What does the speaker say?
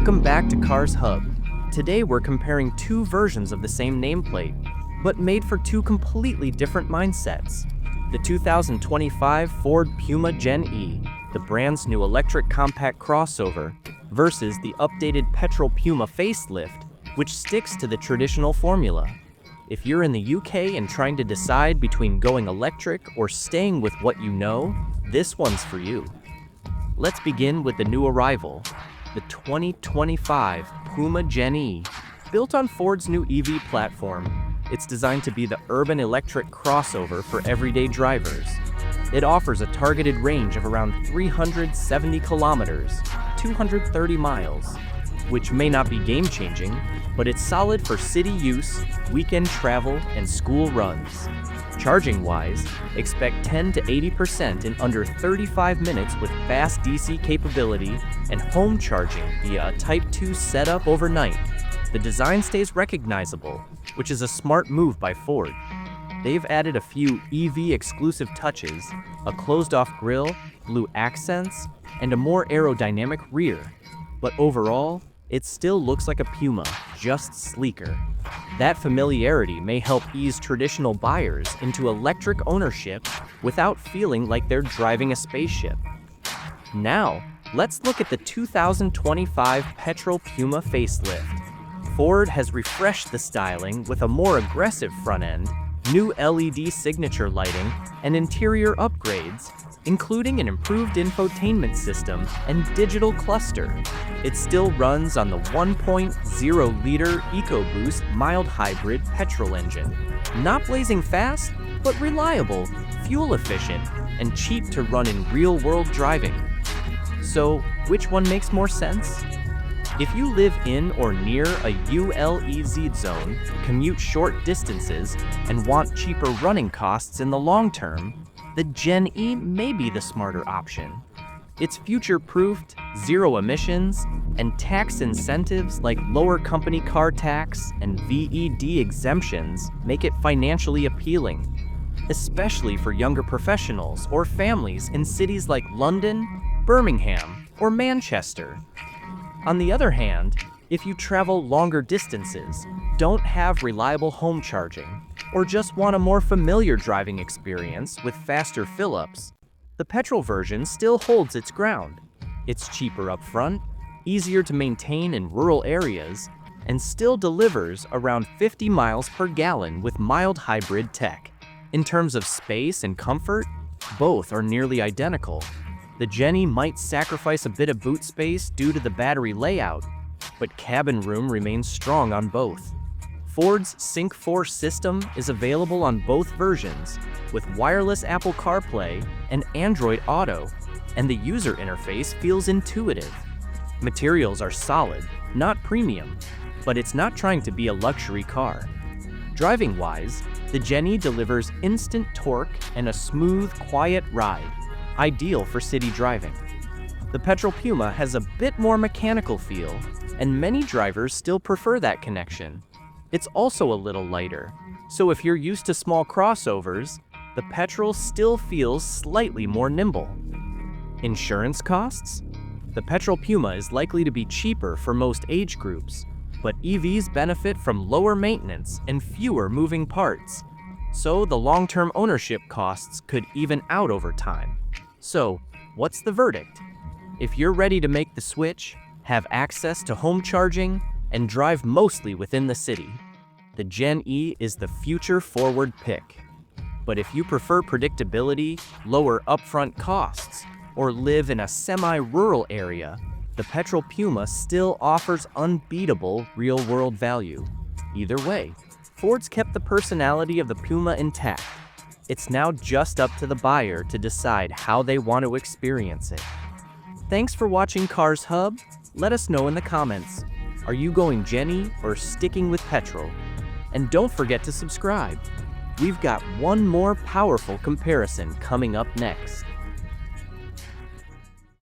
Welcome back to Cars Hub. Today we're comparing two versions of the same nameplate, but made for two completely different mindsets. The 2025 Ford Puma Gen E, the brand's new electric compact crossover, versus the updated Petrol Puma facelift, which sticks to the traditional formula. If you're in the UK and trying to decide between going electric or staying with what you know, this one's for you. Let's begin with the new arrival, the 2025 Puma Gen E. Built on Ford's new EV platform, it's designed to be the urban electric crossover for everyday drivers. It offers a targeted range of around 370 kilometers, 230 miles, which may not be game-changing, but it's solid for city use, weekend travel, and school runs. Charging-wise, expect 10 to 80% in under 35 minutes with fast DC capability and home charging via a Type 2 setup overnight. The design stays recognizable, which is a smart move by Ford. They've added a few EV-exclusive touches, a closed-off grille, blue accents, and a more aerodynamic rear. But overall, it still looks like a Puma, just sleeker. That familiarity may help ease traditional buyers into electric ownership without feeling like they're driving a spaceship. Now, let's look at the 2025 Petrol Puma facelift. Ford has refreshed the styling with a more aggressive front end, new LED signature lighting, and interior upgrades, including an improved infotainment system and digital cluster. It still runs on the 1.0-liter EcoBoost mild hybrid petrol engine. Not blazing fast, but reliable, fuel-efficient, and cheap to run in real-world driving. So, which one makes more sense? If you live in or near a ULEZ zone, commute short distances, and want cheaper running costs in the long term, the Gen E may be the smarter option. Its future-proofed, zero emissions, and tax incentives like lower company car tax and VED exemptions make it financially appealing, especially for younger professionals or families in cities like London, Birmingham, or Manchester. On the other hand, if you travel longer distances, don't have reliable home charging, or just want a more familiar driving experience with faster fill-ups, the petrol version still holds its ground. It's cheaper up front, easier to maintain in rural areas, and still delivers around 50 miles per gallon with mild hybrid tech. In terms of space and comfort, both are nearly identical. The Gen E might sacrifice a bit of boot space due to the battery layout, but cabin room remains strong on both. Ford's Sync 4 system is available on both versions, with wireless Apple CarPlay and Android Auto, and the user interface feels intuitive. Materials are solid, not premium, but it's not trying to be a luxury car. Driving-wise, the Gen E delivers instant torque and a smooth, quiet ride, ideal for city driving. The Petrol Puma has a bit more mechanical feel, and many drivers still prefer that connection. It's also a little lighter, so if you're used to small crossovers, the Petrol still feels slightly more nimble. Insurance costs? The Petrol Puma is likely to be cheaper for most age groups, but EVs benefit from lower maintenance and fewer moving parts, so the long-term ownership costs could even out over time. So, what's the verdict? If you're ready to make the switch, have access to home charging, and drive mostly within the city, the Gen E is the future-forward pick. But if you prefer predictability, lower upfront costs, or live in a semi-rural area, the Petrol Puma still offers unbeatable real-world value. Either way, Ford's kept the personality of the Puma intact. It's now just up to the buyer to decide how they want to experience it. Thanks for watching Cars Hub. Let us know in the comments. Are you going Gen E or sticking with Petrol? And don't forget to subscribe. We've got one more powerful comparison coming up next.